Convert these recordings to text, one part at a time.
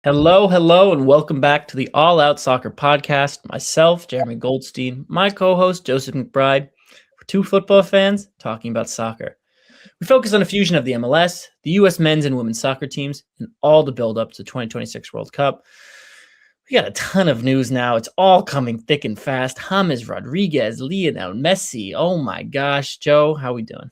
Hello, and welcome back to the All Out Soccer Podcast. Myself, Jeremy Goldstein, my co-host, Joseph McBride. We're two football fans talking about soccer. We focus on a fusion of the MLS, the U.S. men's and women's soccer teams, and all the build-up to the 2026 World Cup. We got a ton of news now. It's all coming thick and fast. James Rodriguez, Lionel Messi. Oh my gosh. Joe, how we doing?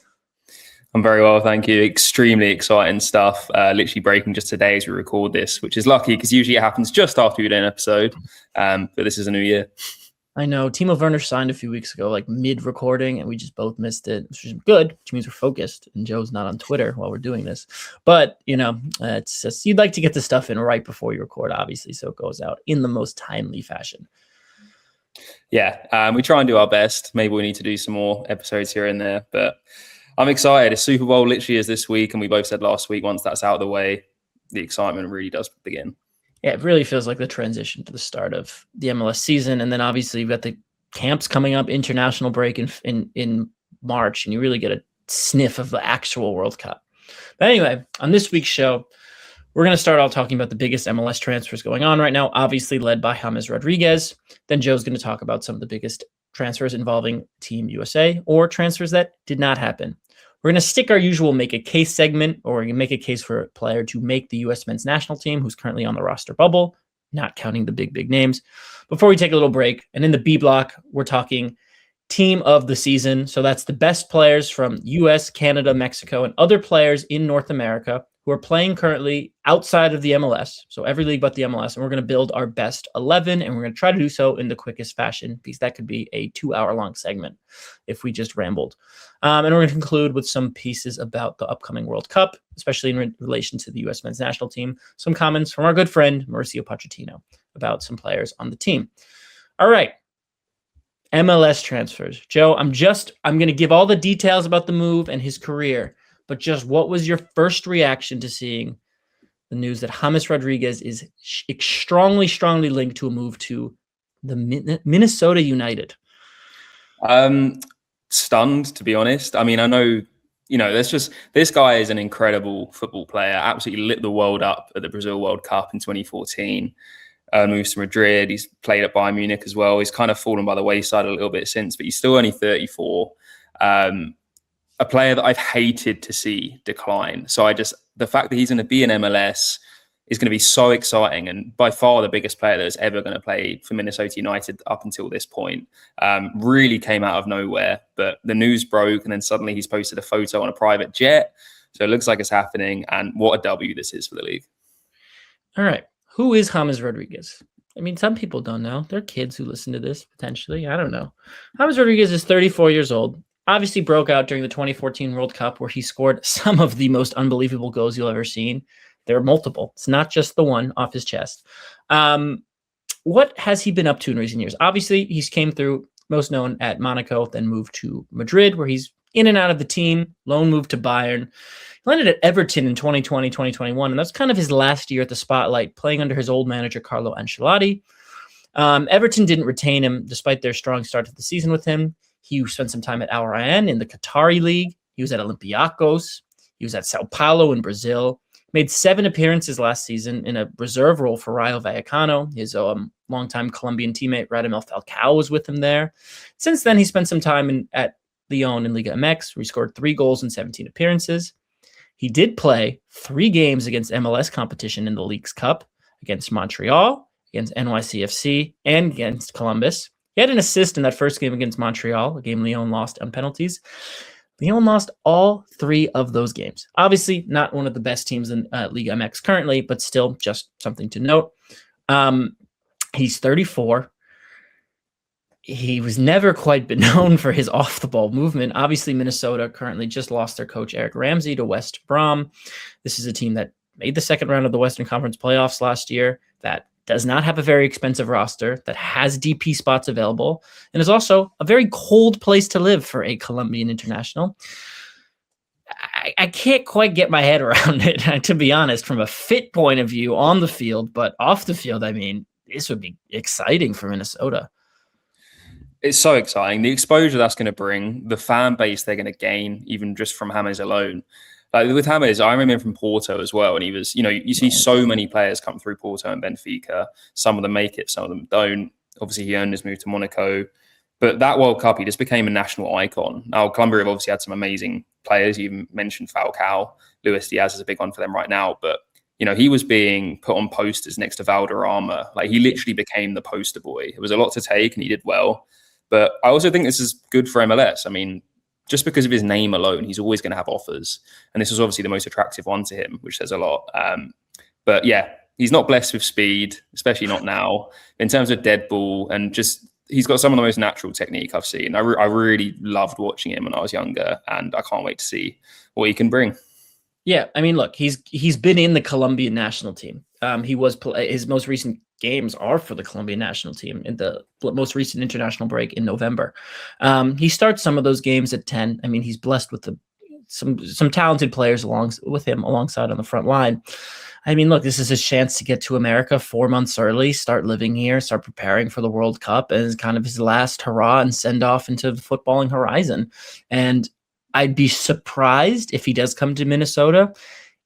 I'm very well, thank you. Extremely exciting stuff. Literally breaking just today as we record this, which is lucky because usually it happens just after we do an episode. But this is a new year. I know. Timo Werner signed a few weeks ago, like mid-recording, and we just both missed it, which is good, which means we're focused, and Joe's not on Twitter while we're doing this. But, it's just, you'd like to get the stuff in right before you record, obviously, so it goes out in the most timely fashion. Yeah, we try and do our best. Maybe we need to do some more episodes here and there, but I'm excited. The Super Bowl literally is this week, and we both said last week, once that's out of the way, the excitement really does begin. Yeah, it really feels like the transition to the start of the MLS season. And then obviously you've got the camps coming up, international break in March, and you really get a sniff of the actual World Cup. But anyway, on this week's show, we're going to start out talking about the biggest MLS transfers going on right now, obviously led by James Rodriguez. Then Joe's going to talk about some of the biggest transfers involving Team USA or transfers that did not happen. We're going to stick our usual make a case segment, or we're going to make a case for a player to make the U.S. men's national team who's currently on the roster bubble, not counting the big names, before we take a little break. And in the B block, we're talking team of the season. So that's the best players from U.S., Canada, Mexico, and other players in North America who are playing currently outside of the MLS. So every league but the MLS. And we're going to build our best 11, and we're going to try to do so in the quickest fashion, because that could be a 2-hour-long segment if we just rambled. And we're going to conclude with some pieces about the upcoming World Cup, especially in relation to the U.S. men's national team. Some comments from our good friend, Mauricio Pochettino, about some players on the team. All right. MLS transfers. Joe, I'm going to give all the details about the move and his career, but just what was your first reaction to seeing the news that James Rodriguez is strongly linked to a move to the Minnesota United? Stunned, to be honest. I mean, I know, this guy is an incredible football player, absolutely lit the world up at the Brazil World Cup in 2014. Moves to Madrid. He's played at Bayern Munich as well. He's kind of fallen by the wayside a little bit since, but he's still only 34. A player that I've hated to see decline. So the fact that he's going to be in MLS is going to be so exciting, and by far the biggest player that's ever going to play for Minnesota United up until this point. Really came out of nowhere, but the news broke, and then suddenly he's posted a photo on a private jet. So it looks like it's happening, and what a W this is for the league. All right. Who is James Rodriguez? I mean, some people don't know. There are kids who listen to this, potentially. I don't know. James Rodriguez is 34 years old. Obviously broke out during the 2014 World Cup, where he scored some of the most unbelievable goals you'll ever seen. There are multiple. It's not just the one off his chest. What has he been up to in recent years? Obviously, he's came through, most known at Monaco, then moved to Madrid, where he's in and out of the team, loan move to Bayern. He landed at Everton in 2020, 2021, and that's kind of his last year at the spotlight, playing under his old manager, Carlo Ancelotti. Everton didn't retain him, despite their strong start to the season with him. He spent some time at Al Rayyan in the Qatari League. He was at Olympiacos. He was at Sao Paulo in Brazil. Made 7 appearances last season in a reserve role for Rayo Vallecano. His longtime Colombian teammate, Radamel Falcao, was with him there. Since then, he spent some time at Lyon in Liga MX, where he scored 3 goals in 17 appearances. He did play 3 games against MLS competition in the Leagues Cup, against Montreal, against NYCFC, and against Columbus. He had an assist in that first game against Montreal, a game Lyon lost on penalties. Lyon lost all 3 of those games. Obviously, not one of the best teams in Liga MX currently, but still just something to note. He's 34. He was never quite been known for his off-the-ball movement. Obviously, Minnesota currently just lost their coach, Eric Ramsey, to West Brom. This is a team that made the second round of the Western Conference playoffs last year, that does not have a very expensive roster, that has DP spots available, and is also a very cold place to live for a Colombian international. I can't quite get my head around it, to be honest, from a fit point of view on the field, but off the field, I mean, this would be exciting for Minnesota. It's so exciting. The exposure that's going to bring, the fan base they're going to gain, even just from James alone. Like with James, I remember him from Porto as well, and he was, you see so many players come through Porto and Benfica. Some of them make it, some of them don't. Obviously, he earned his move to Monaco, but that World Cup, he just became a national icon. Now, Colombia have obviously had some amazing players. You even mentioned Falcao, Luis Diaz is a big one for them right now, but he was being put on posters next to Valderrama. Like he literally became the poster boy. It was a lot to take, and he did well. But I also think this is good for MLS. I mean, just because of his name alone, he's always going to have offers. And this was obviously the most attractive one to him, which says a lot. But yeah, he's not blessed with speed, especially not now. In terms of dead ball, and just he's got some of the most natural technique I've seen. I really loved watching him when I was younger, and I can't wait to see what he can bring. Yeah, I mean, look, he's been in the Colombian national team. His most recent games are for the Colombian national team in the most recent international break in November. He starts some of those games at 10. I mean, he's blessed with some talented players alongside on the front line. I mean, look, this is his chance to get to America 4 months early, start living here, start preparing for the World Cup, and it's kind of his last hurrah and send off into the footballing horizon. And I'd be surprised if he does come to Minnesota,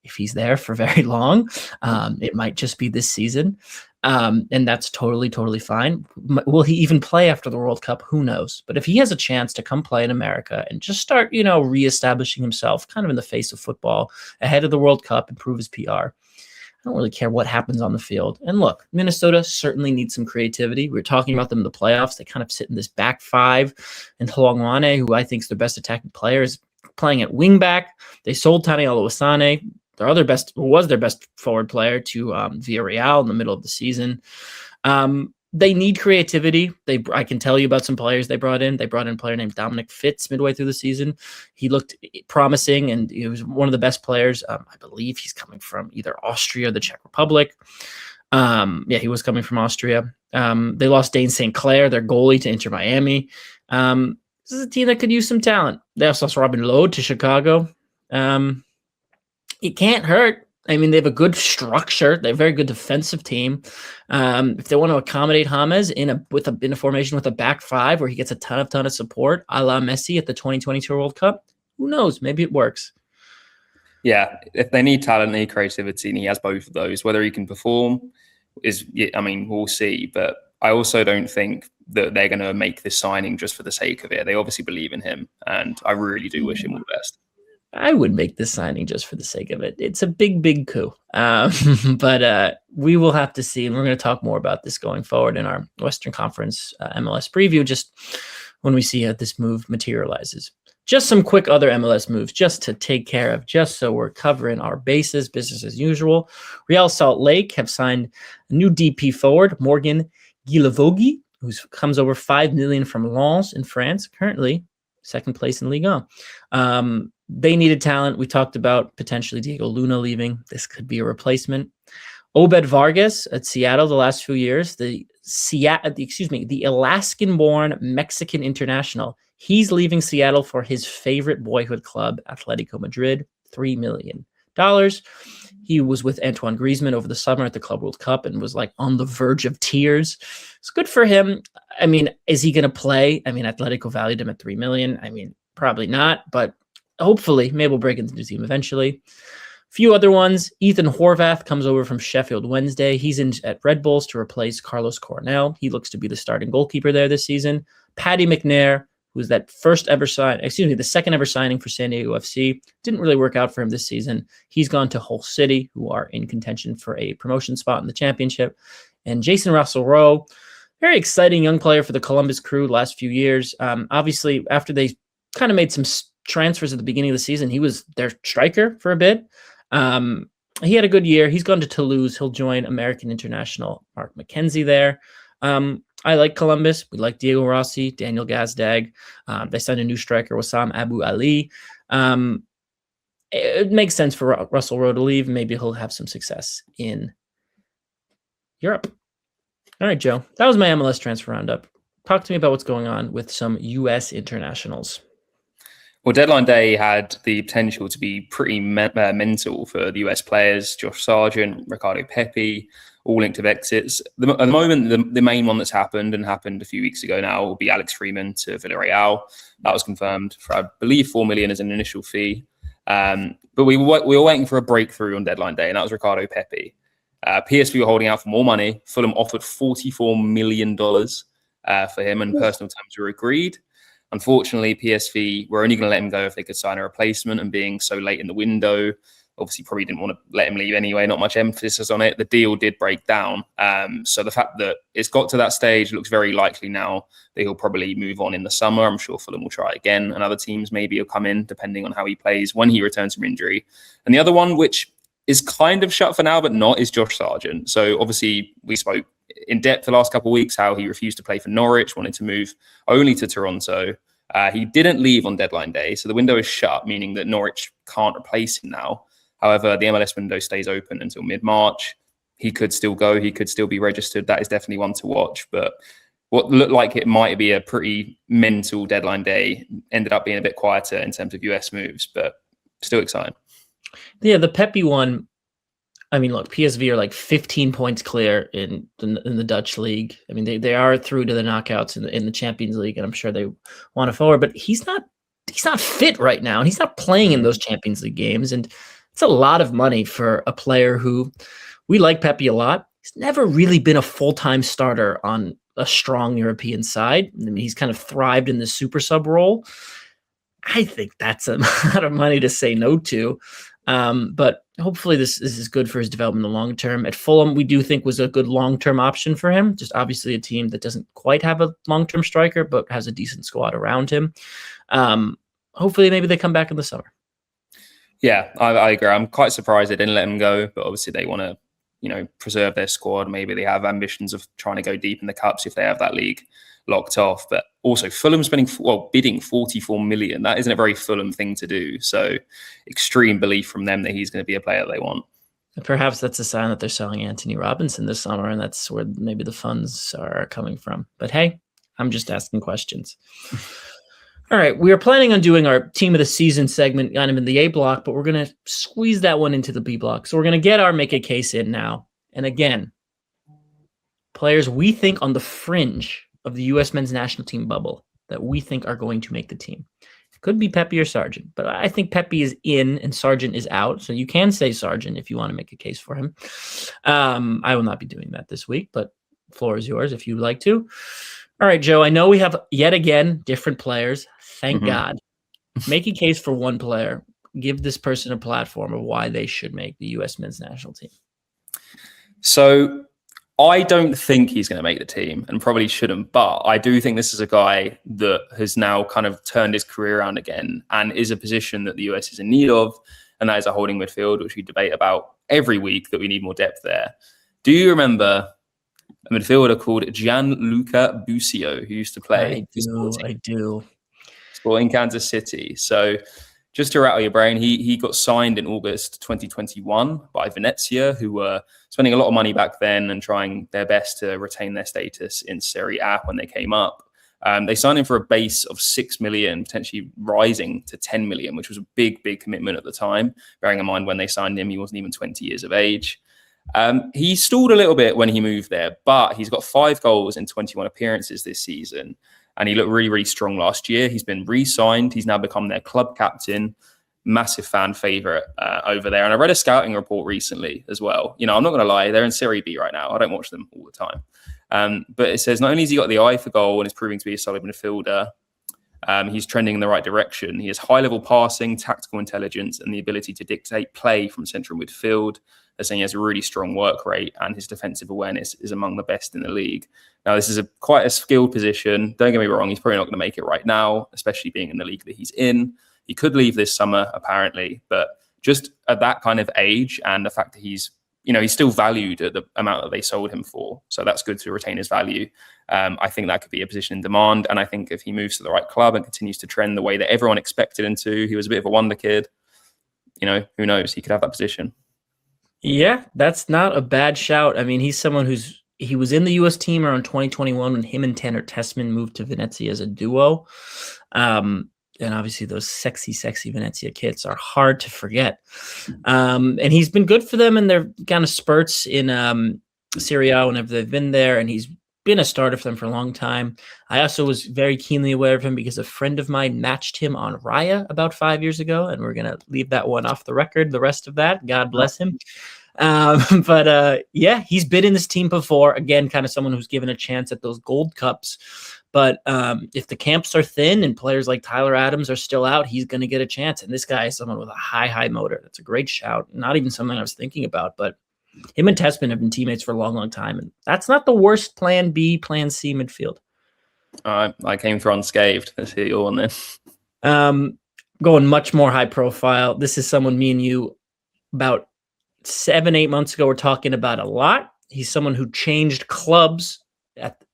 if he's there for very long. It might just be this season. And that's totally, totally fine. Will he even play after the World Cup? Who knows? But if he has a chance to come play in America and just start, reestablishing himself kind of in the face of football ahead of the World Cup, improve his PR, I don't really care what happens on the field. And look, Minnesota certainly needs some creativity. We were talking about them in the playoffs. They kind of sit in this back five. And Hlongwane, who I think is their best attacking player, is playing at wing back. They sold Tani Oluwasane, was their best forward player, to Villarreal in the middle of the season. They need creativity. I can tell you about some players they brought in. They brought in a player named Dominic Fitz midway through the season. He looked promising, and he was one of the best players. I believe he's coming from either Austria or the Czech Republic. He was coming from Austria. They lost Dane St. Clair, their goalie, to Inter Miami. This is a team that could use some talent. They also lost Robin Lode to Chicago. It can't hurt. I mean, they have a good structure. They have a very good defensive team. If they want to accommodate James in a formation with a back five where he gets a ton of support, a la Messi at the 2022 World Cup, who knows? Maybe it works. Yeah, if they need talent, they need creativity, and he has both of those. Whether he can perform we'll see. But I also don't think that they're going to make this signing just for the sake of it. They obviously believe in him, and I really do wish him all the best. I would make this signing just for the sake of it. It's a big, big coup. But we will have to see. And we're going to talk more about this going forward in our Western Conference MLS preview, just when we see how this move materializes. Just some quick other MLS moves just to take care of, just so we're covering our bases, business as usual. Real Salt Lake have signed a new DP forward, Morgan Guilavogi, who comes over $5 million from Lens in France, currently second place in Ligue 1. They needed talent. We talked about potentially Diego Luna leaving. This could be a replacement. Obed Vargas at Seattle the last few years, the Alaskan-born Mexican international. He's leaving Seattle for his favorite boyhood club, Atletico Madrid, $3 million. He was with Antoine Griezmann over the summer at the Club World Cup and was like on the verge of tears. It's good for him. I mean, is he going to play? I mean, Atletico valued him at $3 million. I mean, probably not, but hopefully, maybe we'll break into the team eventually. A few other ones. Ethan Horvath comes over from Sheffield Wednesday. He's in at Red Bulls to replace Carlos Coronel. He looks to be the starting goalkeeper there this season. Paddy McNair, who's the second ever signing for San Diego FC. Didn't really work out for him this season. He's gone to Hull City, who are in contention for a promotion spot in the championship. And Jason Russell-Rowe, very exciting young player for the Columbus Crew the last few years. Obviously, after they kind of made some transfers at the beginning of the season, he was their striker for a bit. He had a good year. He's gone to Toulouse. He'll join American international Mark McKenzie there. I like Columbus. We like Diego Rossi, Daniel Gazdag. They signed a new striker, Wissam Abu Ali. It makes sense for Russell-Rowe to leave. Maybe he'll have some success in Europe. All right, Joe. That was my MLS transfer roundup. Talk to me about what's going on with some U.S. internationals. Well, deadline day had the potential to be pretty mental for the US players. Josh Sargent, Ricardo Pepi, all linked to exits. At the moment, the main one that's happened a few weeks ago now will be Alex Freeman to Villarreal. That was confirmed for, I believe, $4 million as an initial fee. But we were waiting for a breakthrough on deadline day, and that was Ricardo Pepi. PSV were holding out for more money. Fulham offered $44 million for him, and personal terms were agreed. Unfortunately, PSV were only going to let him go if they could sign a replacement, and being so late in the window, obviously probably didn't want to let him leave anyway, not much emphasis on it. The deal did break down. So the fact that it's got to that stage looks very likely now that he'll probably move on in the summer. I'm sure Fulham will try again, and other teams maybe will come in depending on how he plays when he returns from injury. And the other one, which is kind of shut for now, but not, is Josh Sargent. So obviously we spoke in depth the last couple of weeks how he refused to play for Norwich, wanted to move only to Toronto. He didn't leave on deadline day, so the window is shut, meaning that Norwich can't replace him now. However, the MLS window stays open until mid-March. He could still go. He could still be registered. That is definitely one to watch. But what looked like it might be a pretty mental deadline day ended up being a bit quieter in terms of US moves, but still exciting. Yeah, the Pepi one, I mean, look, PSV are like 15 points clear in the Dutch league. I mean, they are through to the knockouts in the Champions League, and I'm sure they want to forward. But he's not fit right now, and he's not playing in those Champions League games. And it's a lot of money for a player who we like Pepi a lot. He's never really been a full-time starter on a strong European side. I mean, he's kind of thrived in the super sub role. I think that's a lot of money to say no to. But hopefully this is good for his development in the long term. At Fulham, we do think was a good long-term option for him. Just obviously a team that doesn't quite have a long-term striker, but has a decent squad around him. Hopefully maybe they come back in the summer. Yeah, I agree. I'm quite surprised they didn't let him go, but obviously they want to, preserve their squad. Maybe they have ambitions of trying to go deep in the cups if they have that league locked off. But also Fulham bidding 44 million. That isn't a very Fulham thing to do. So extreme belief from them that he's going to be a player they want. Perhaps that's a sign that they're selling Anthony Robinson this summer, and that's where maybe the funds are coming from. But hey, I'm just asking questions. All right, we are planning on doing our team of the season segment kind of in the A block, but we're going to squeeze that one into the B block. So we're going to get our make a case in now. And again, players we think on the fringe of the U.S. men's national team bubble that we think are going to make the team. It could be Pepi or Sargent, but I think Pepi is in and Sargent is out. So you can say Sargent if you want to make a case for him. I will not be doing that this week, but the floor is yours if you'd like to. All right, Joe, I know we have yet again different players. Thank God. Make a case for one player. Give this person a platform of why they should make the U.S. men's national team. So I don't think he's going to make the team and probably shouldn't, but I do think this is a guy that has now kind of turned his career around again and is a position that the US is in need of, and that is a holding midfield, which we debate about every week, that we need more depth there. Do you remember a midfielder called Gianluca Busio, who used to play? I do. In Kansas City. So just to rattle your brain, he got signed in August 2021 by Venezia, who were spending a lot of money back then and trying their best to retain their status in Serie A when they came up. They signed him for a base of 6 million, potentially rising to 10 million, which was a big commitment at the time, bearing in mind when they signed him, he wasn't even 20 years of age. He stalled a little bit when he moved there, but he's got 5 goals in 21 appearances this season. And he looked really strong last year. He's been re-signed. He's now become their club captain. Massive fan favorite over there. And I read a scouting report recently as well. I'm not going to lie. They're in Serie B right now. I don't watch them all the time. But it says not only has he got the eye for goal and is proving to be a solid midfielder, he's trending in the right direction. He has high-level passing, tactical intelligence, and the ability to dictate play from central midfield. They're saying he has a really strong work rate, and his defensive awareness is among the best in the league. Now, this is quite a skilled position. Don't get me wrong, he's probably not going to make it right now, especially being in the league that he's in. He could leave this summer, apparently, but just at that kind of age and the fact that he's still valued at the amount that they sold him for. So that's good to retain his value. I think that could be a position in demand. And I think if he moves to the right club and continues to trend the way that everyone expected him to, he was a bit of a wonder kid. Who knows? He could have that position. Yeah, that's not a bad shout. I mean, he's someone he was in the U.S. team around 2021 when him and Tanner Tessman moved to Venezia as a duo. And obviously those sexy Venezia kits are hard to forget. And he's been good for them in their kind of spurts in Serie A whenever they've been there. And he's been a starter for them for a long time. I also was very keenly aware of him because a friend of mine matched him on Raya about 5 years ago, and we're going to leave that one off the record, the rest of that. God bless him. Yeah, he's been in this team before. Again, kind of someone who's given a chance at those Gold Cups. But if the camps are thin and players like Tyler Adams are still out, he's going to get a chance. And this guy is someone with a high motor. That's a great shout. Not even something I was thinking about, but him and Tessman have been teammates for a long time. And that's not the worst plan B, plan C midfield. I came through unscathed. Let's hear your one then. Going much more high profile. This is someone me and you about 7-8 months ago were talking about a lot. He's someone who changed clubs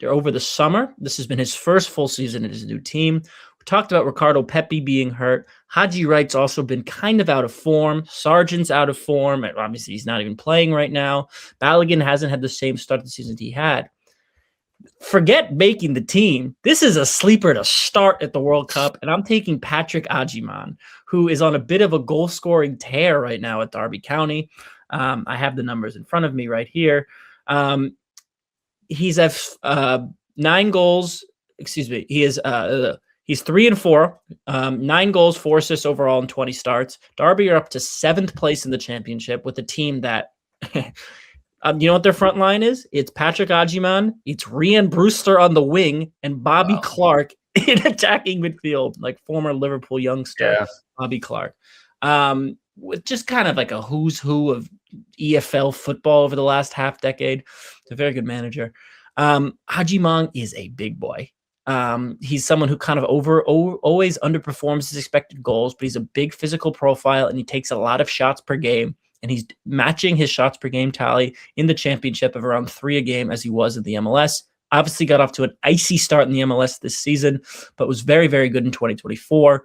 over the summer. This has been his first full season at his new team. We talked about Ricardo Pepi being hurt. Haji Wright's also been kind of out of form. Sargent's out of form. Obviously, he's not even playing right now. Balogun hasn't had the same start to the season he had. Forget making the team. This is a sleeper to start at the World Cup, and I'm taking Patrick Agyemang, who is on a bit of a goal-scoring tear right now at Derby County. I have the numbers in front of me right here. He's at 9 goals. Excuse me. He's 3-4, 9 goals, 4 assists overall in 20 starts. Derby are up to 7th place in the championship with a team that, you know what their front line is? It's Patrick Agyemang, it's Rian Brewster on the wing, and Bobby Clark in attacking midfield, like former Liverpool youngster Bobby Clark. With just kind of like a who's who of EFL football over the last half decade. It's a very good manager. Agyemang is a big boy. He's someone who kind of always underperforms his expected goals, but he's a big physical profile and he takes a lot of shots per game. And he's matching his shots per game tally in the championship of around 3 a game as he was in the MLS. Obviously got off to an icy start in the MLS this season, but was very, very good in 2024.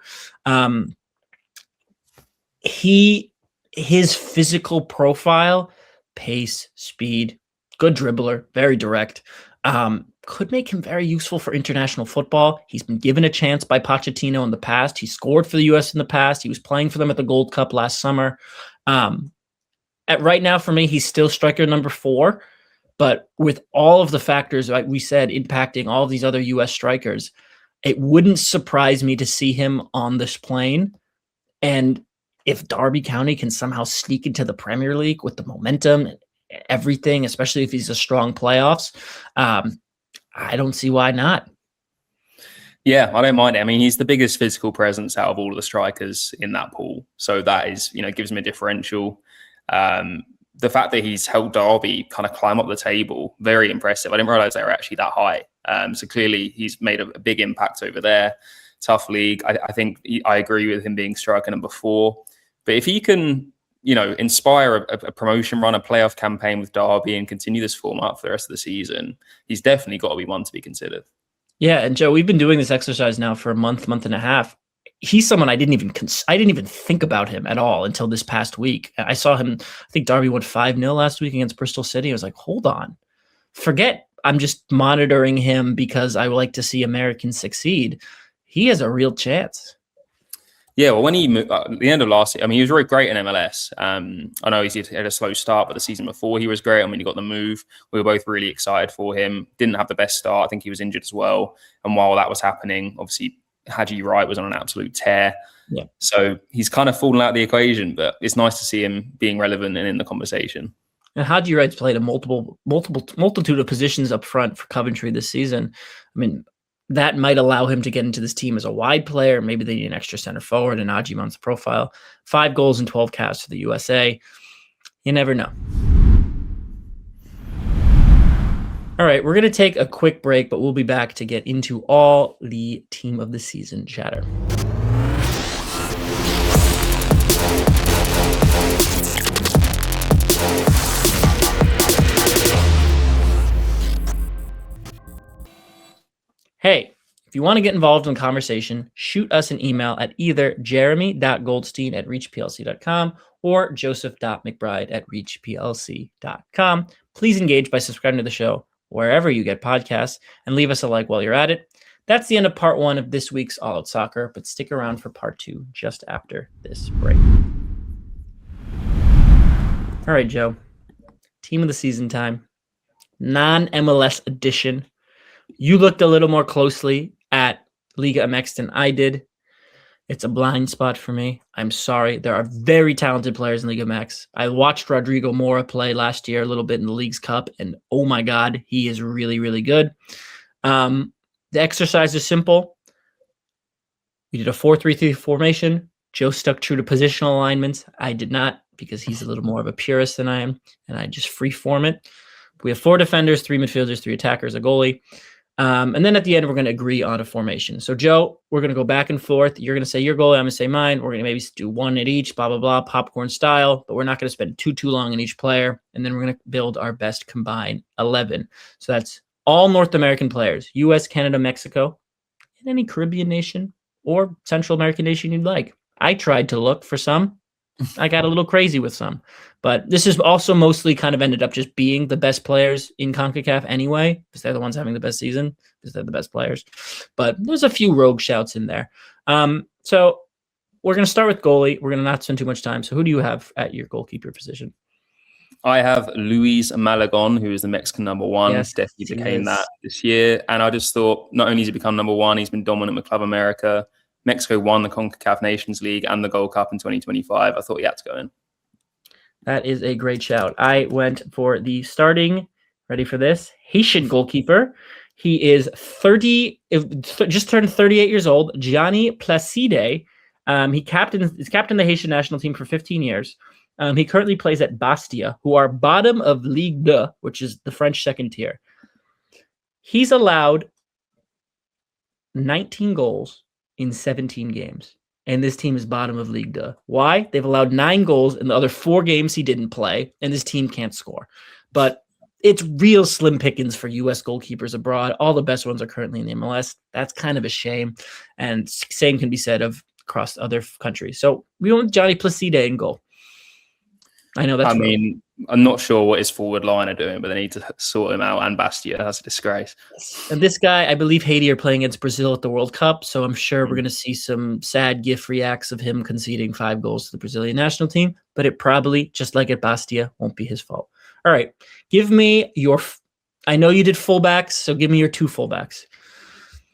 His physical profile, pace, speed, good dribbler, very direct, could make him very useful for international football. He's been given a chance by Pochettino in the past. He scored for the U.S. in the past. He was playing for them at the Gold Cup last summer. At right now, for me, he's still striker number 4. But with all of the factors, like we said, impacting all of these other U.S. strikers, it wouldn't surprise me to see him on this plane. And if Derby County can somehow sneak into the Premier League with the momentum and everything, especially if he's a strong playoffs, I don't see why not. Yeah, I don't mind it. I mean, he's the biggest physical presence out of all of the strikers in that pool. So that is, gives him a differential. The fact that he's helped Derby kind of climb up the table, very impressive. I didn't realize they were actually that high. So clearly he's made a big impact over there. Tough league. I think I agree with him being striker number 4. But if he can, inspire a promotion run, a playoff campaign with Derby and continue this form up for the rest of the season, he's definitely got to be one to be considered. Yeah, and Joe, we've been doing this exercise now for a month and a half. He's someone I didn't even think about him at all until this past week. I saw him. I think Derby won 5-0 last week against Bristol City. I was like, hold on, forget. I'm just monitoring him because I would like to see Americans succeed. He has a real chance. Yeah, well, when he moved at the end of last year, I mean, he was really great in MLS. I know he had a slow start, but the season before he was great. I mean, he got the move. We were both really excited for him. Didn't have the best start. I think he was injured as well. And while that was happening, obviously, Haji Wright was on an absolute tear. Yeah. So he's kind of fallen out of the equation, but it's nice to see him being relevant and in the conversation. And Haji Wright's played a multitude of positions up front for Coventry this season. I mean, that might allow him to get into this team as a wide player. Maybe they need an extra center forward, and Agyemang's profile. 5 goals and 12 caps for the USA. You never know. All right, we're going to take a quick break, but we'll be back to get into all the team of the season chatter. Hey, if you want to get involved in the conversation, shoot us an email at either jeremy.goldstein@reachplc.com or joseph.mcbride@reachplc.com. Please engage by subscribing to the show wherever you get podcasts and leave us a like while you're at it. That's the end of part 1 of this week's All Out Soccer, but stick around for part 2 just after this break. All right, Joe. Team of the season time. Non-MLS edition. You looked a little more closely at Liga MX than I did. It's a blind spot for me. I'm sorry. There are very talented players in Liga MX. I watched Rodrigo Mora play last year a little bit in the Leagues Cup, and oh my God, he is really, really good. The exercise is simple. We did a 4-3-3 formation. Joe stuck true to positional alignments. I did not because he's a little more of a purist than I am, and I just free form it. We have 4 defenders, 3 midfielders, 3 attackers, a goalie. And then at the end, we're going to agree on a formation. So, Joe, we're going to go back and forth. You're going to say your goalie. I'm going to say mine. We're going to maybe do one at each, blah, blah, blah, popcorn style. But we're not going to spend too long on each player. And then we're going to build our best combined 11. So that's all North American players, U.S., Canada, Mexico, and any Caribbean nation or Central American nation you'd like. I tried to look for some. I got a little crazy with some. But this is also mostly kind of ended up just being the best players in CONCACAF anyway, because they're the ones having the best season, because they're the best players. But there's a few rogue shouts in there. So we're going to start with goalie. We're going to not spend too much time. So who do you have at your goalkeeper position? I have Luis Malagon, who is the Mexican number 1. Yes, Definitely became that this year. And I just thought, not only has he become number 1, he's been dominant with Club America. Mexico won the CONCACAF Nations League and the Gold Cup in 2025. I thought he had to go in. That is a great shout. I went for the starting, ready for this, Haitian goalkeeper. He is just turned 38 years old, Gianni Placide. He's captain the Haitian national team for 15 years. He currently plays at Bastia, who are bottom of Ligue 2, which is the French second tier. He's allowed 19 goals in 17 games. And this team is bottom of Ligue 2. Why? They've allowed 9 goals in the other 4 games he didn't play, and this team can't score. But it's real slim pickings for U.S. goalkeepers abroad. All the best ones are currently in the MLS. That's kind of a shame. And same can be said of across other countries. So we want Johnny Placide in goal. I know that's I'm not sure what his forward line are doing, but they need to sort him out. And Bastia, that's a disgrace. And this guy, I believe Haiti are playing against Brazil at the World Cup, so I'm sure we're going to see some sad GIF reacts of him conceding 5 goals to the Brazilian national team, but it probably, just like at Bastia, won't be his fault. All right, give me I know you did fullbacks, so give me your 2 fullbacks.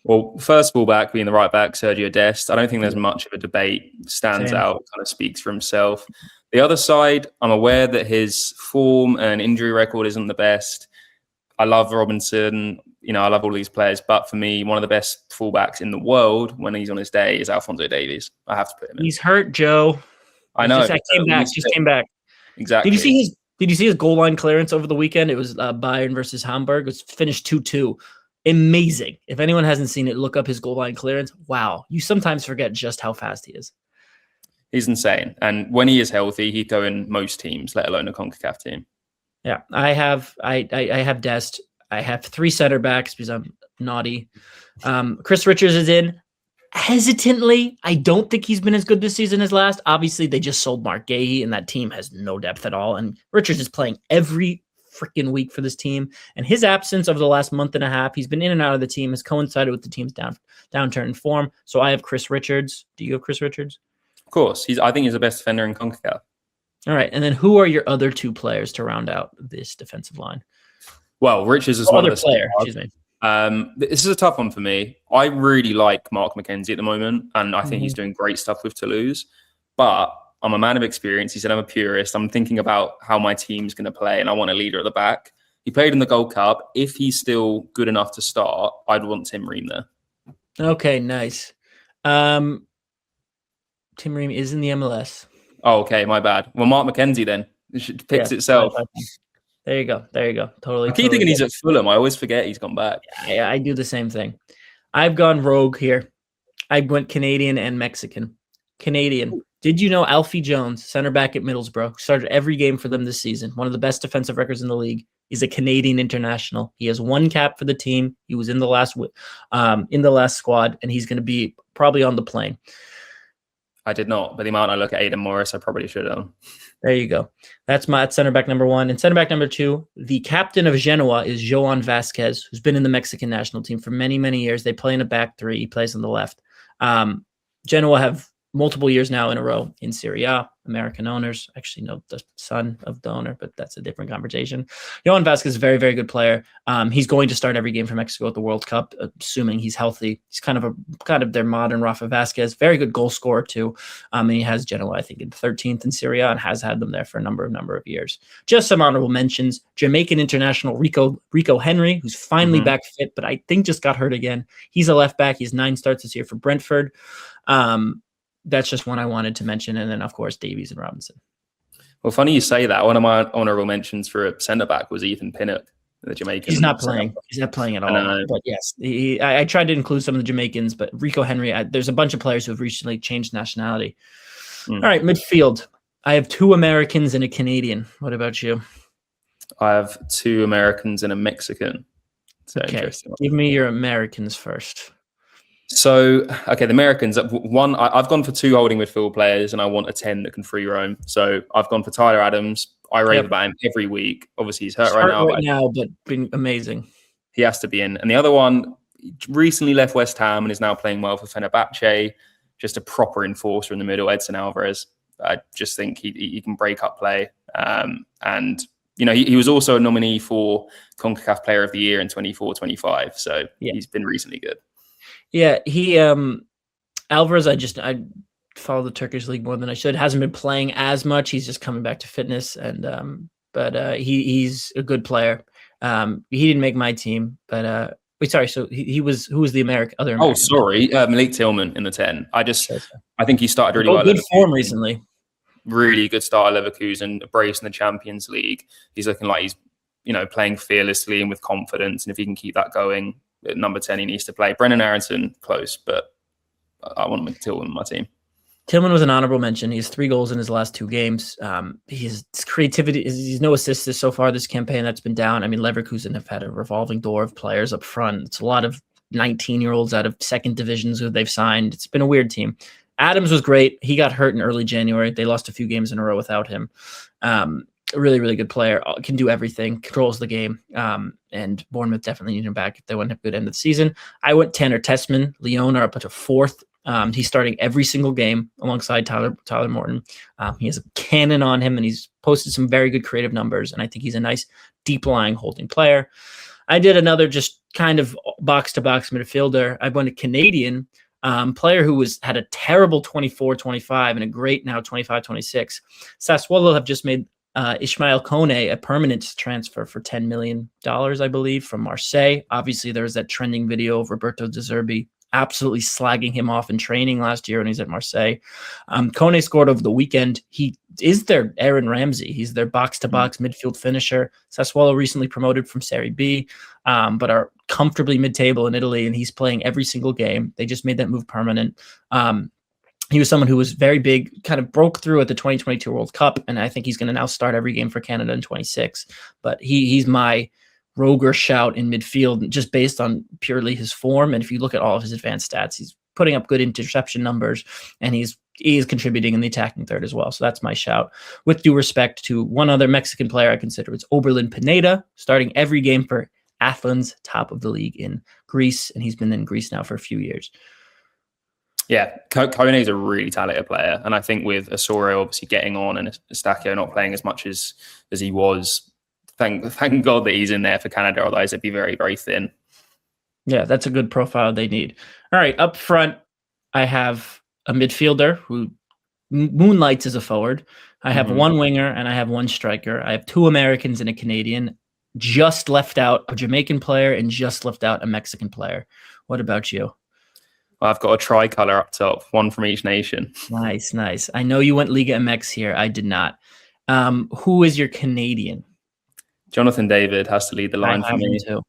Well, first fullback being the right back, Sergio Dest. I don't think there's much of a debate. Stands out, kind of speaks for himself. The other side, I'm aware that his form and injury record isn't the best. I love Robinson. I love all these players. But for me, one of the best fullbacks in the world when he's on his day is Alphonso Davies. I have to put him in. He's hurt, Joe. I know. Just came back. Exactly. Did you see his goal line clearance over the weekend? It was Bayern versus Hamburg. It was finished 2-2. Amazing. If anyone hasn't seen it, look up his goal line clearance. Wow. You sometimes forget just how fast he is. He's insane. And when he is healthy, he'd go in most teams, let alone a CONCACAF team. Yeah, I have Dest. I have 3 center backs because I'm naughty. Chris Richards is in. Hesitantly, I don't think he's been as good this season as last. Obviously, they just sold Mark Gahey, and that team has no depth at all. And Richards is playing every freaking week for this team. And his absence over the last month and a half, he's been in and out of the team, has coincided with the team's downturn in form. So I have Chris Richards. Do you have Chris Richards? Of course. I think he's the best defender in CONCACAF. All right. And then who are your other 2 players to round out this defensive line? Well, Richards is one of the player. Excuse me. This is a tough one for me. I really like Mark McKenzie at the moment, and I think he's doing great stuff with Toulouse. But I'm a man of experience. He said I'm a purist. I'm thinking about how my team's going to play, and I want a leader at the back. He played in the Gold Cup. If he's still good enough to start, I'd want Tim Ream there. Okay, nice. Tim Ream is in the MLS. Oh, okay, my bad. Well, Mark McKenzie then. It picks itself. There you go. Totally. I keep thinking he's at Fulham. I always forget he's gone back. Yeah, I do the same thing. I've gone rogue here. I went Canadian and Mexican. Canadian. Did you know Alfie Jones, center back at Middlesbrough, started every game for them this season? One of the best defensive records in the league. He's a Canadian international. He has 1 cap for the team. He was in the last squad, and he's going to be probably on the plane. I did not, but the amount I look at Aidan Morris, I probably should have. There you go. That's my center back number 1. And center back number 2, the captain of Genoa is Joan Vasquez, who's been in the Mexican national team for many, many years. They play in a back 3. He plays on the left. Genoa have multiple years now in a row in Serie A. American owners. Actually, no, the son of the owner, but that's a different conversation. Johan Vasquez is a very, very good player. He's going to start every game for Mexico at the World Cup, assuming he's healthy. He's kind of their modern Rafa Vasquez. Very good goal scorer too. And he has Genoa, I think, in 13th in Serie A and has had them there for a number of years. Just some honorable mentions: Jamaican international Rico Henry, who's finally back fit, but I think just got hurt again. He's a left back. He's 9 starts this year for Brentford. That's just one I wanted to mention. And then, of course, Davies and Robinson. Well, funny you say that. One of my honorable mentions for a centre-back was Ethan Pinnock, the Jamaican. He's not playing. He's not playing at all. But yes, I tried to include some of the Jamaicans, but Rico Henry, there's a bunch of players who have recently changed nationality. All right, midfield. I have 2 Americans and a Canadian. What about you? I have 2 Americans and a Mexican. So okay, give me your Americans first. So, okay, the Americans, I've gone for 2 holding midfield players and I want a 10 that can free roam. So I've gone for Tyler Adams. I rave about him every week. Obviously, he's hurt right now, but been amazing. He has to be in. And the other one recently left West Ham and is now playing well for Fenerbahce. Just a proper enforcer in the middle, Edson Alvarez. I just think he can break up play. And, you know, he was also a nominee for CONCACAF Player of the Year in 24-25. So he's been recently good. Yeah, Alvarez, I follow the Turkish league more than I should. Hasn't been playing as much. He's just coming back to fitness, and but he's a good player. He didn't make my team, but wait, sorry. So who was the other American? Oh, sorry, Malik Tillman in the 10. I think he started really well. Good form recently. Really good start at Leverkusen, a brace in the Champions League. He's looking like he's, you know, playing fearlessly and with confidence. And if he can keep that going, at number 10, he needs to play. Brennan Aronson, close, but I want Tillman on my team. Tillman was an honorable mention. He has 3 goals in his last 2 games. His creativity, he's no assists so far this campaign. That's been down. I mean, Leverkusen have had a revolving door of players up front. It's a lot of 19-year-olds out of second divisions who they've signed. It's been a weird team. Adams was great. He got hurt in early January. They lost a few games in a row without him. Really, really good player. Can do everything. Controls the game. And Bournemouth definitely need him back if they want to have a good end of the season. I went Tanner Tessman. Lyon are up to 4th. He's starting every single game alongside Tyler Morton. He has a cannon on him, and he's posted some very good creative numbers. And I think he's a nice deep-lying holding player. I did another just kind of box-to-box midfielder. I went a Canadian player who had a terrible 24-25 and a great now 25-26. Sassuolo have just made Ismail Kone a permanent transfer for $10 million, I believe, from Marseille. Obviously, there was that trending video of Roberto De Zerbi absolutely slagging him off in training last year when he's at Marseille. Kone scored over the weekend. He is their Aaron Ramsey. He's their box-to-box midfield finisher. Sassuolo recently promoted from Serie B, but are comfortably mid-table in Italy, and he's playing every single game. They just made that move permanent. He was someone who was very big, kind of broke through at the 2022 World Cup, and I think he's going to now start every game for Canada in 26. But he's my Roger shout in midfield, just based on purely his form. And if you look at all of his advanced stats, he's putting up good interception numbers, and he is contributing in the attacking third as well. So that's my shout. With due respect to one other Mexican player I consider, it's Oberlin Pineda, starting every game for Athens, top of the league in Greece, and he's been in Greece now for a few years. Yeah, Kone is a really talented player. And I think with Osorio obviously getting on and Eustáquio not playing as much as he was, thank God that he's in there for Canada, otherwise it'd be very, very thin. Yeah, that's a good profile they need. All right, up front, I have a midfielder who moonlights as a forward. I have one winger and I have one striker. I have 2 Americans and a Canadian. Just left out a Jamaican player and just left out a Mexican player. What about you? I've got a tricolor up top, one from each nation. Nice. I know you went Liga MX here. I did not. Who is your Canadian? Jonathan David has to lead the line for me. Too.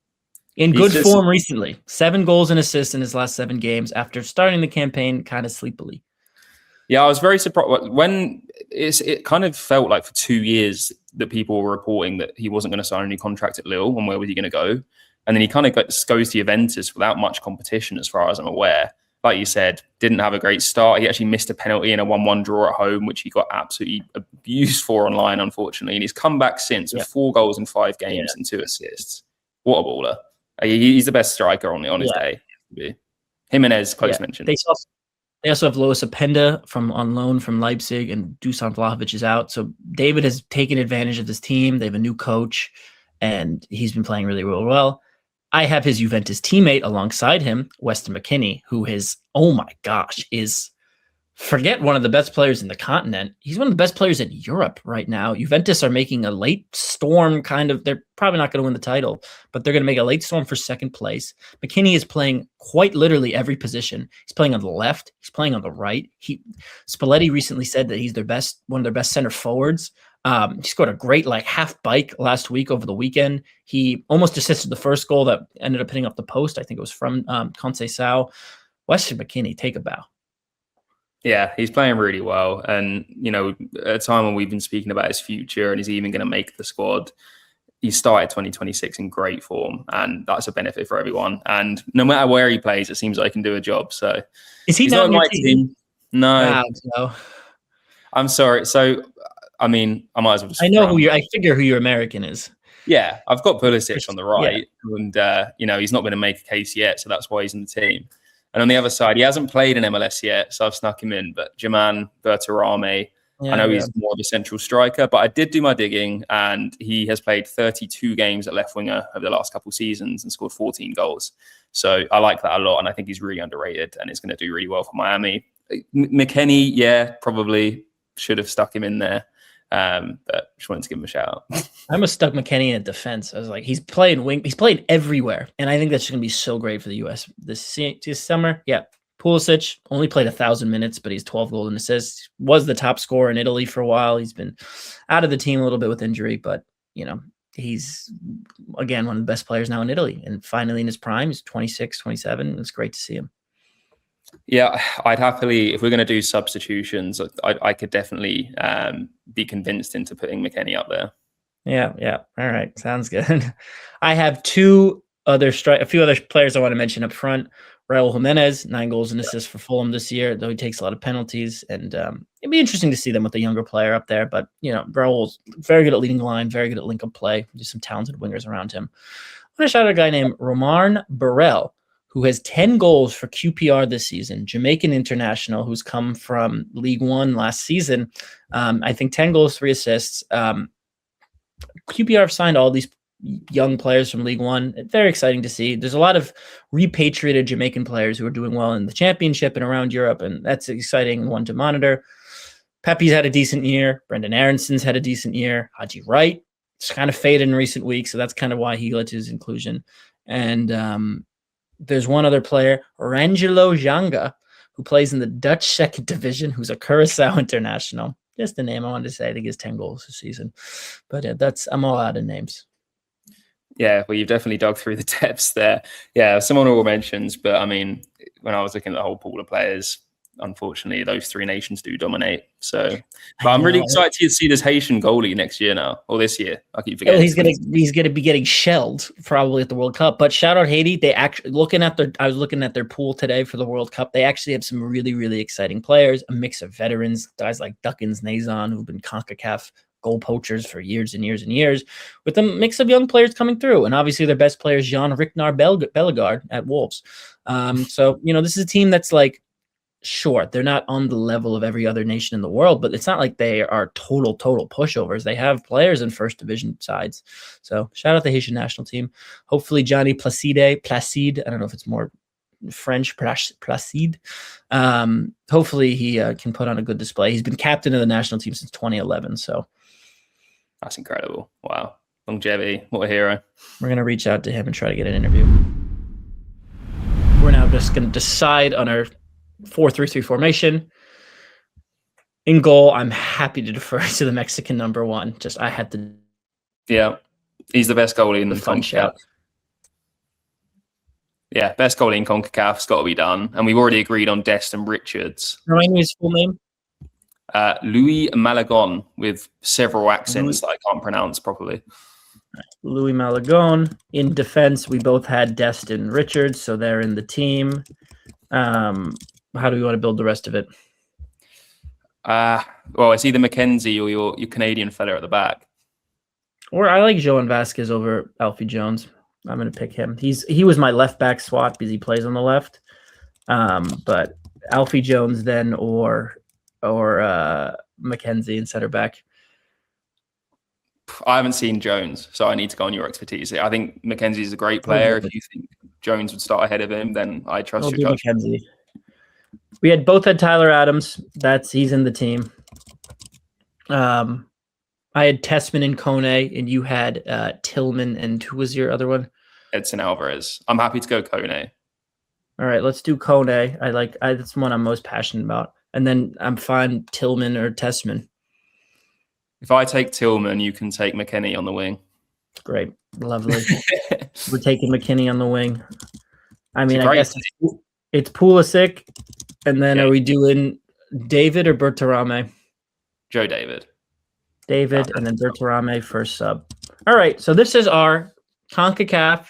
In good form recently. 7 goals and assists in his last 7 games after starting the campaign kind of sleepily. Yeah, I was very surprised when it kind of felt like for 2 years that people were reporting that he wasn't going to sign a new contract at Lille, and where was he going to go? And then he kind of goes to Juventus without much competition, as far as I'm aware. Like you said, didn't have a great start. He actually missed a penalty in a 1-1 draw at home, which he got absolutely abused for online, unfortunately. And he's come back since with 4 goals in 5 games and 2 assists. What a baller. He's the best striker on his day. Jimenez, close mention. They also have Lois Openda on loan from Leipzig, and Dusan Vlahovic is out. So David has taken advantage of this team. They have a new coach, and he's been playing really, really well. I have his Juventus teammate alongside him, Weston McKennie, who is, oh my gosh, is forget one of the best players in the continent. He's one of the best players in Europe right now. Juventus are making a late storm kind of. They're probably not going to win the title, but they're going to make a late storm for second place. McKennie is playing quite literally every position. He's playing on the left. He's playing on the right. Spalletti recently said that he's one of their best center forwards. He scored a great half bike last week over the weekend. He almost assisted the first goal that ended up hitting up the post. I think it was from Conceição. Weston McKennie, take a bow. Yeah, he's playing really well. And, at a time when we've been speaking about his future and he's even going to make the squad, he started 2026 in great form. And that's a benefit for everyone. And no matter where he plays, it seems like he can do a job. So is he not on my team? No. No. I'm sorry. So, I might as well just... I figure who your American is. Yeah, I've got Pulisic on the right. Yeah. And, he's not going to make a case yet. So that's why he's in the team. And on the other side, he hasn't played in MLS yet, so I've snuck him in. But German Bertarame, I know he's more of a central striker, but I did do my digging, and he has played 32 games at left winger over the last couple of seasons and scored 14 goals. So I like that a lot, and I think he's really underrated, and it's going to do really well for Miami. McKennie, probably should have stuck him in there. But just wanted to give him a shout out. I almost stuck McKennie in defense. I was like, he's playing wing. He's played everywhere. And I think that's going to be so great for the U.S. this summer. Yeah. Pulisic only played 1,000 minutes, but he's 12 goals and assists. Was the top scorer in Italy for a while. He's been out of the team a little bit with injury, but, he's, again, one of the best players now in Italy. And finally in his prime, he's 26, 27. It's great to see him. Yeah, I'd happily, if we're going to do substitutions, I could definitely be convinced into putting McKennie up there. Yeah. All right. Sounds good. I have a few other players I want to mention up front. Raul Jimenez, 9 goals and assists for Fulham this year, though he takes a lot of penalties. And it'd be interesting to see them with a younger player up there. But, Raul's very good at leading the line, very good at link-up play. Just some talented wingers around him. I'm going to shout out a guy named Romain Burrell, who has 10 goals for QPR this season, Jamaican international who's come from League One last season. I think 10 goals, 3 assists. QPR have signed all these young players from League One. Very exciting to see. There's a lot of repatriated Jamaican players who are doing well in the championship and around Europe, and that's exciting one to monitor. Pepe's had a decent year. Brendan Aronson's had a decent year. Haji Wright, it's kind of faded in recent weeks, so that's kind of why he led to his inclusion. And there's one other player, Rangelo Janga, who plays in the Dutch second division, who's a Curaçao international. Just the name I wanted to say. I think he has 10 goals this season. But I'm all out of names. Yeah, well, you've definitely dug through the depths there. Yeah, some honorable mentions, but when I was looking at the whole pool of players, unfortunately, those 3 nations do dominate. So, but I'm really excited to see this Haitian goalie next year now, or this year. I keep forgetting. He's gonna be getting shelled probably at the World Cup. But shout out Haiti. They actually I was looking at their pool today for the World Cup. They actually have some really, really exciting players. A mix of veterans, guys like Duckins Nazon, who've been CONCACAF goal poachers for years and years and years, with a mix of young players coming through. And obviously their best player is Jean Ricnard Bellegarde at Wolves. So this is a team that's sure, they're not on the level of every other nation in the world, but it's not like they are total pushovers. They have players in first division sides. So shout out the Haitian national team. Hopefully Johnny Placide, I don't know if it's more French, Placide. Hopefully he can put on a good display. He's been captain of the national team since 2011. So that's incredible. Wow. Longevity. What a hero. We're going to reach out to him and try to get an interview. We're now just going to decide on our 4-3-3 formation. In goal, I'm happy to defer to the Mexican number 1. I had to. Yeah, he's the best goalie in the CONCACAF. Yeah, best goalie in CONCACAF's got to be done. And we've already agreed on Destin Richards. Remind me his full name? Louis Malagon, with several accents that I can't pronounce properly. Louis Malagon. In defense, we both had Destin Richards, so they're in the team. How do we want to build the rest of it? Well, it's either Mackenzie or your Canadian fella at the back. Or I like Joan Vasquez over Alfie Jones. I'm going to pick him. He was my left back swap because he plays on the left. But Alfie Jones then or McKenzie in center back? I haven't seen Jones, so I need to go on your expertise here. I think McKenzie's a great player. If you think Jones would start ahead of him, then I trust your judgment. McKenzie. We both had Tyler Adams. He's in the team. I had Tessman and Kone, and you had Tillman, and who was your other one? Edson Alvarez. I'm happy to go Kone. All right, let's do Kone. That's the one I'm most passionate about. And then I'm fine Tillman or Tessman. If I take Tillman, you can take McKennie on the wing. Great. Lovely. We're taking McKinney on the wing. I mean, I guess it's Pulisic. And then are we doing David or Bertarame? Joe David. And then Bertarame first sub. All right. So this is our CONCACAF,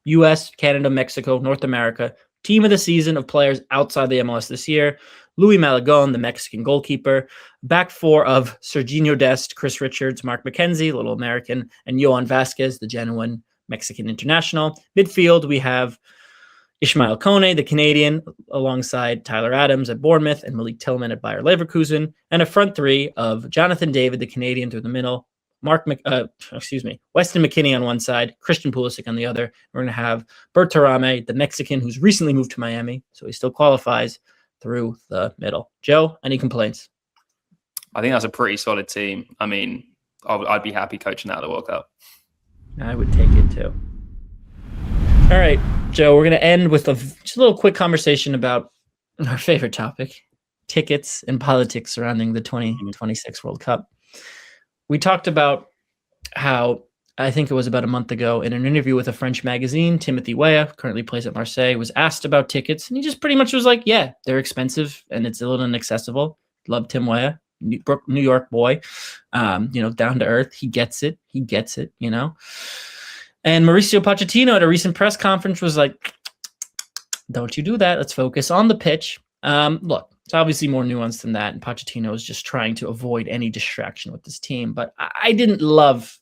US, Canada, Mexico, North America team of the season of players outside the MLS this year. Louis Malagon, the Mexican goalkeeper. Back four of Serginho Dest, Chris Richards, Mark McKenzie, little American, and Johan Vasquez, the genuine Mexican international. Midfield, we have Ishmael Kone, the Canadian, alongside Tyler Adams at Bournemouth and Malik Tillman at Bayer Leverkusen, and a front three of Jonathan David, the Canadian, through the middle, Weston McKinney on one side, Christian Pulisic on the other. We're going to have Bertarame, the Mexican, who's recently moved to Miami, so he still qualifies, through the middle. Joe, any complaints? I think that's a pretty solid team. I mean, I'd be happy coaching out of the World Cup. I would take it too. All right, Joe, we're going to end with just a little quick conversation about our favorite topic, tickets and politics surrounding the 2026 World Cup. We talked about how, I think it was about a month ago, in an interview with a French magazine, Timothy Weah, currently plays at Marseille, was asked about tickets, and he just pretty much was like, yeah, they're expensive and it's a little inaccessible. Love Tim Weah, New York boy, down to earth. He gets it, And Mauricio Pochettino at a recent press conference was like, don't you do that. Let's focus on the pitch. Look, it's obviously more nuanced than that, and Pochettino is just trying to avoid any distraction with this team. But I didn't love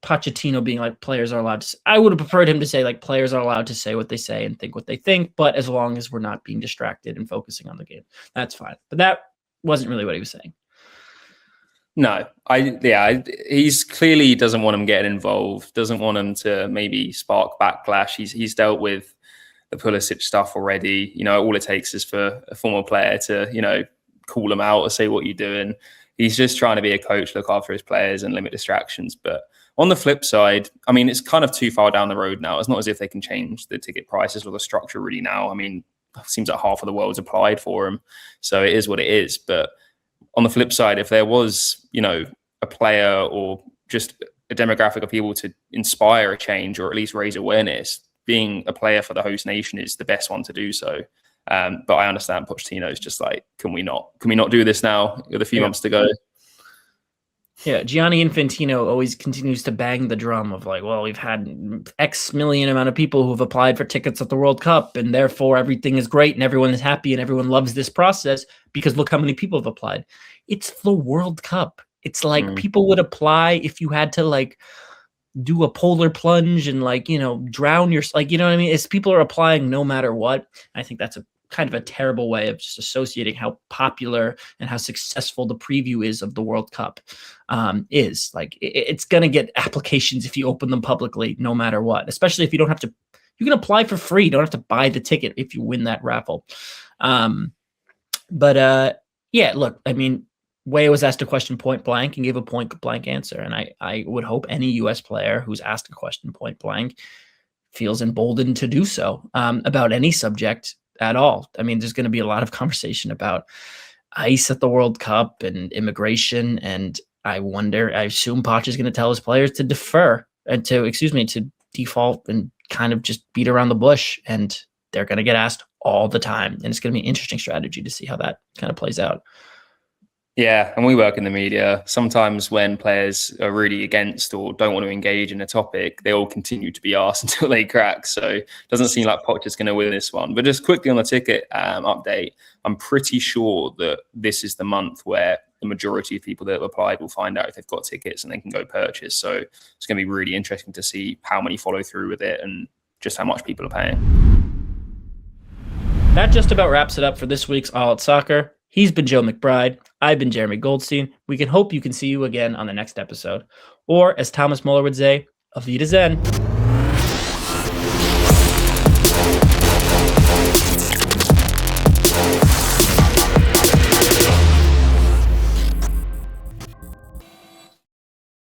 Pochettino being like, players are allowed to. I would have preferred him to say, like, players are allowed to say what they say and think what they think, but as long as we're not being distracted and focusing on the game, that's fine. But that wasn't really what he was saying. No, he's clearly doesn't want him getting involved, doesn't want him to maybe spark backlash. He's dealt with the Pulisic stuff already. All it takes is for a former player to, call him out or say what you're doing. He's just trying to be a coach, look after his players and limit distractions. But on the flip side, I mean, it's kind of too far down the road now. It's not as if they can change the ticket prices or the structure really now. I mean, it seems like half of the world's applied for them. So it is what it is. But on the flip side, if there was, a player or just a demographic of people to inspire a change or at least raise awareness, being a player for the host nation is the best one to do so. But I understand Pochettino is just like, can we not do this now with a few months to go? Yeah, Gianni Infantino always continues to bang the drum of like, well, we've had X million amount of people who have applied for tickets at the World Cup, and therefore everything is great and everyone is happy and everyone loves this process because look how many people have applied. It's the World Cup. It's like people would apply if you had to like do a polar plunge and like, drown your, like, you know what I mean? It's people are applying no matter what. I think that's a kind of a terrible way of just associating how popular and how successful the preview is of the World Cup is. Like, it's going to get applications if you open them publicly, no matter what, especially if you don't have to, you can apply for free. You don't have to buy the ticket if you win that raffle. Yeah, look, I mean, Weah was asked a question point blank and gave a point blank answer. And I would hope any US player who's asked a question point blank feels emboldened to do so about any subject at all. I mean, there's going to be a lot of conversation about ICE at the World Cup and immigration. And I assume Poch is going to tell his players to defer and to default and kind of just beat around the bush. And they're going to get asked all the time. And it's going to be an interesting strategy to see how that kind of plays out. Yeah, and we work in the media. Sometimes when players are really against or don't want to engage in a topic, they all continue to be asked until they crack. So it doesn't seem like Poch is going to win this one. But just quickly on the ticket update, I'm pretty sure that this is the month where the majority of people that have applied will find out if they've got tickets and they can go purchase. So it's going to be really interesting to see how many follow through with it and just how much people are paying. That just about wraps it up for this week's All Out Soccer. He's been Joe McBride. I've been Jeremy Goldstein. We can hope you can see you again on the next episode. Or, as Thomas Muller would say, auf Wiedersehen.